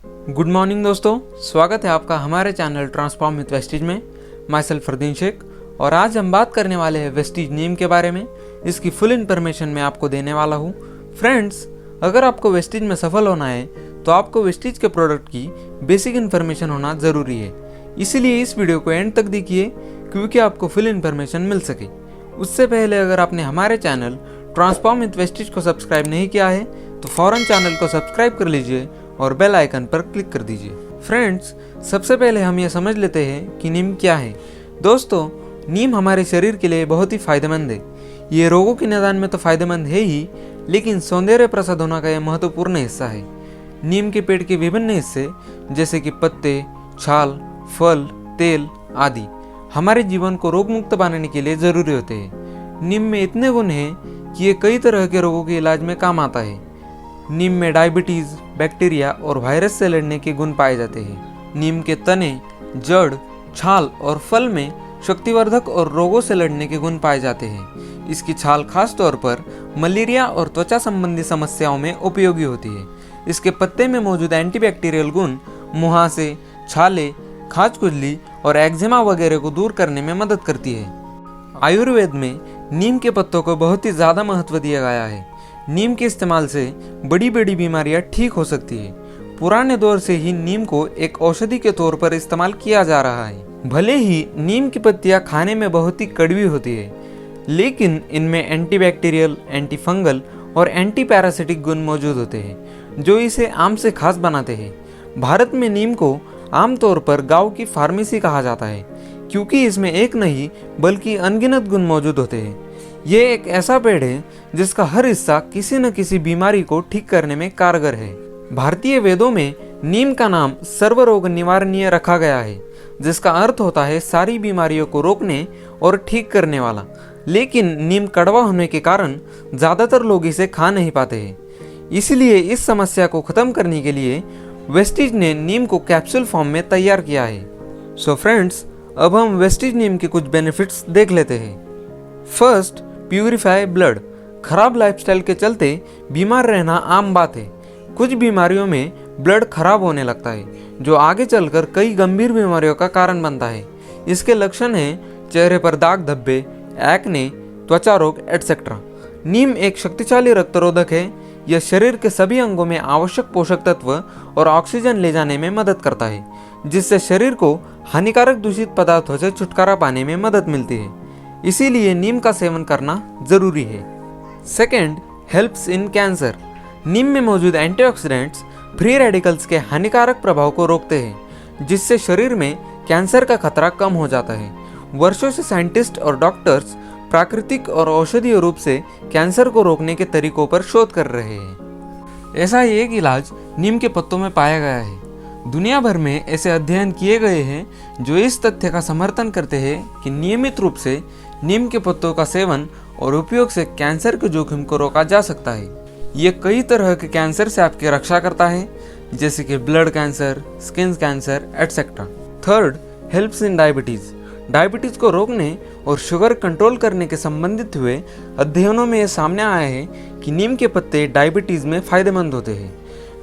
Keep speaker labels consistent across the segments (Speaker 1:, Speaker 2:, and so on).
Speaker 1: Good morning दोस्तों, स्वागत है आपका हमारे चैनल ट्रांसफॉर्म विद वेस्टीज में। माई सेल्फ फरदीन शेख, और आज हम बात करने वाले हैं वेस्टीज नीम के बारे में। इसकी फुल इन्फॉर्मेशन मैं आपको देने वाला हूँ। फ्रेंड्स, अगर आपको वेस्टीज में सफल होना है तो आपको वेस्टीज के प्रोडक्ट की बेसिक इन्फॉर्मेशन होना ज़रूरी है। इसीलिए इस वीडियो को एंड तक देखिए क्योंकि आपको फुल इन्फॉर्मेशन मिल सके। उससे पहले अगर आपने हमारे चैनल ट्रांसफॉर्म विद वेस्टीज को सब्सक्राइब नहीं किया है तो फ़ौरन चैनल को सब्सक्राइब कर लीजिए और बेल आइकन पर क्लिक कर दीजिए। फ्रेंड्स, सबसे पहले हम ये समझ लेते हैं कि नीम क्या है। दोस्तों, नीम हमारे शरीर के लिए बहुत ही फायदेमंद है। ये रोगों के निदान में तो फायदेमंद है ही, लेकिन सौंदर्य प्रसाधनों का यह महत्वपूर्ण हिस्सा है। नीम के पेड़ के विभिन्न हिस्से जैसे कि पत्ते, छाल, फल, तेल आदि हमारे जीवन को रोग मुक्त बनाने के लिए जरूरी होते हैं। नीम में इतने गुण हैं कि ये कई तरह के रोगों के इलाज में काम आता है। नीम में डायबिटीज, बैक्टीरिया और वायरस से लड़ने के गुण पाए जाते हैं। नीम के तने, जड़, छाल और फल में शक्तिवर्धक और रोगों से लड़ने के गुण पाए जाते हैं। इसकी छाल खास तौर पर मलेरिया और त्वचा संबंधी समस्याओं में उपयोगी होती है। इसके पत्ते में मौजूद एंटीबैक्टीरियल गुण मुहासे, छाले, खाज खुजली और एक्जिमा वगैरह को दूर करने में मदद करती है। आयुर्वेद में नीम के पत्तों को बहुत ही ज़्यादा महत्व दिया गया है। नीम के इस्तेमाल से बड़ी बड़ी बीमारियां ठीक हो सकती है। पुराने दौर से ही नीम को एक औषधि के तौर पर इस्तेमाल किया जा रहा है। भले ही नीम की पत्तियां खाने में बहुत ही कड़वी होती है, लेकिन इनमें एंटीबैक्टीरियल, एंटीफंगल और एंटी पैरासिटिक गुण मौजूद होते हैं जो इसे आम से खास बनाते हैं। भारत में नीम को आमतौर पर गाँव की फार्मेसी कहा जाता है क्योंकि इसमें एक नहीं बल्कि अनगिनत गुण मौजूद होते हैं। ये एक ऐसा पेड़ है जिसका हर हिस्सा किसी न किसी बीमारी को ठीक करने में कारगर है। भारतीय वेदों में नीम का नाम सर्वरोग निवारणीय रखा गया है, जिसका अर्थ होता है सारी बीमारियों को रोकने और ठीक करने वाला। लेकिन नीम कड़वा होने के कारण ज़्यादातर लोग इसे खा नहीं पाते हैं। इसलिए इस समस्या को ख़त्म करने के लिए वेस्टीज ने नीम को कैप्सूल फॉर्म में तैयार किया है। सो फ्रेंड्स, अब हम वेस्टीज नीम के कुछ बेनिफिट्स देख लेते हैं। First, purify blood. खराब लाइफस्टाइल के चलते बीमार रहना आम बात है। कुछ बीमारियों में ब्लड खराब होने लगता है जो आगे चलकर कई गंभीर बीमारियों का कारण बनता है। इसके लक्षण हैं चेहरे पर दाग धब्बे, एक्ने, त्वचा रोग एटसेट्रा। नीम एक शक्तिशाली रक्तरोधक है। यह शरीर के सभी अंगों में आवश्यक पोषक तत्व और ऑक्सीजन ले जाने में मदद करता है, जिससे शरीर को हानिकारक दूषित पदार्थों से छुटकारा पाने में मदद मिलती है। इसीलिए नीम का सेवन करना जरूरी है। Second, helps in cancer. नीम में मौजूद एंटीऑक्सीडेंट्स फ्री रेडिकल्स के हानिकारक प्रभाव को रोकते हैं, जिससे शरीर में कैंसर का खतरा कम हो जाता है। वर्षों से साइंटिस्ट और डॉक्टर्स प्राकृतिक और औषधीय रूप से कैंसर को रोकने के तरीकों पर शोध कर रहे हैं। ऐसा ही एक इलाज नीम के पत्तों में पाया गया है। दुनिया भर में ऐसे अध्ययन किए गए हैं जो इस तथ्य का समर्थन करते हैं कि नियमित रूप से नीम के पत्तों का सेवन और उपयोग से कैंसर के जोखिम को रोका जा सकता है। ये कई तरह के कैंसर से आपकी रक्षा करता है, जैसे कि blood cancer, skin cancer etcetera. Third, helps in diabetes. Diabetes को रोकने और शुगर कंट्रोल करने के संबंधित हुए अध्ययनों में यह सामने आया है कि नीम के पत्ते डायबिटीज में फायदेमंद होते हैं।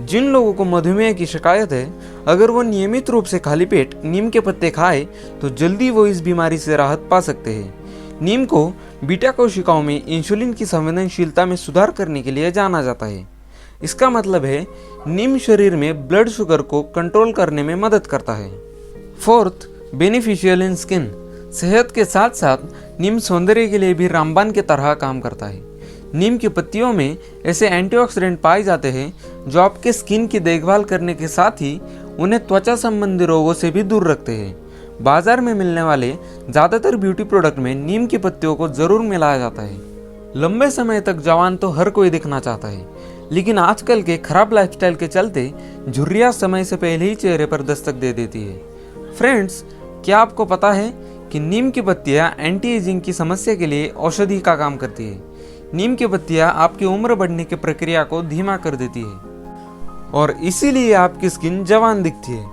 Speaker 1: जिन लोगों को मधुमेह की शिकायत है, अगर वो नियमित रूप से खाली पेट नीम के पत्ते खाए तो जल्दी वो इस बीमारी से राहत पा सकते हैं। नीम को बीटा कोशिकाओं में इंसुलिन की संवेदनशीलता में सुधार करने के लिए जाना जाता है। इसका मतलब है नीम शरीर में ब्लड शुगर को कंट्रोल करने में मदद करता है। Fourth, beneficial in skin. सेहत के साथ साथ नीम सौंदर्य के लिए भी रामबाण की तरह काम करता है। नीम की पत्तियों में ऐसे एंटीऑक्सीडेंट पाए जाते हैं जो आपके स्किन की देखभाल करने के साथ ही उन्हें त्वचा संबंधी रोगों से भी दूर रखते हैं। बाजार में मिलने वाले ज़्यादातर ब्यूटी प्रोडक्ट में नीम की पत्तियों को ज़रूर मिलाया जाता है। लंबे समय तक जवान तो हर कोई दिखना चाहता है, लेकिन आजकल के खराब लाइफस्टाइल के चलते झुर्रियाँ समय से पहले ही चेहरे पर दस्तक दे देती है। फ्रेंड्स, क्या आपको पता है कि नीम की पत्तियाँ एंटी एजिंग की समस्या के लिए औषधि का काम करती है। नीम की पत्तियाँ आपकी उम्र बढ़ने की प्रक्रिया को धीमा कर देती है और इसीलिए आपकी स्किन जवान दिखती है।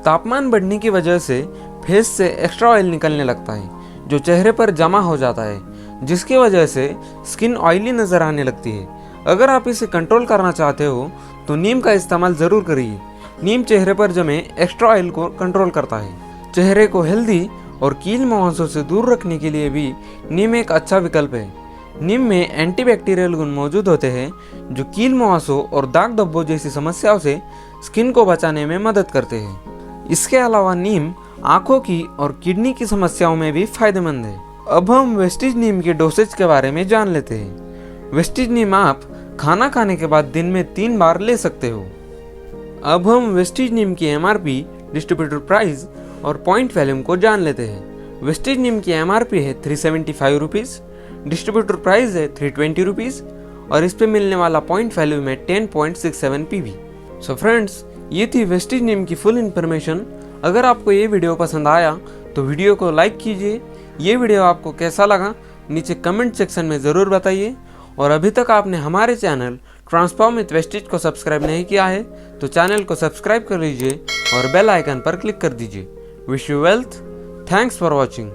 Speaker 1: तापमान बढ़ने की वजह से फेस से एक्स्ट्रा ऑयल निकलने लगता है जो चेहरे पर जमा हो जाता है, जिसकी वजह से स्किन ऑयली नज़र आने लगती है। अगर आप इसे कंट्रोल करना चाहते हो तो नीम का इस्तेमाल ज़रूर करिए। नीम चेहरे पर जमे एक्स्ट्रा ऑयल को कंट्रोल करता है। चेहरे को हेल्दी और कील मुहासों से दूर रखने के लिए भी नीम एक अच्छा विकल्प है। नीम में एंटीबैक्टीरियल गुण मौजूद होते हैं जो कील मुहासों और दाग धब्बों जैसी समस्याओं से स्किन को बचाने में मदद करते हैं। इसके अलावा नीम आंखों की और किडनी की समस्याओं में भी फायदेमंद है। अब हम वेस्टीज नीम के डोसेज के बारे में जान लेते हैं। वेस्टीज नीम आप खाना खाने के बाद दिन में 3 बार ले सकते हो। अब हम वेस्टीज नीम की MRP, डिस्ट्रीब्यूटर प्राइस और पॉइंट वैल्यूम को जान लेते हैं। वेस्टीज नीम की MRP है 375 रुपीज़, डिस्ट्रीब्यूटर प्राइस है 320 रुपीज़ और इस पे मिलने वाला पॉइंट वैल्यू में 10.67 PV। सो फ्रेंड्स, ये थी वेस्टीज नीम की फुल इन्फॉर्मेशन। अगर आपको ये वीडियो पसंद आया तो वीडियो को लाइक कीजिए। ये वीडियो आपको कैसा लगा नीचे कमेंट सेक्शन में ज़रूर बताइए। और अभी तक आपने हमारे चैनल ट्रांसफॉर्म विद वेस्टीज को सब्सक्राइब नहीं किया है तो चैनल को सब्सक्राइब कर लीजिए और बेल आइकन पर क्लिक कर दीजिए। Wish you wealth. Thanks for watching.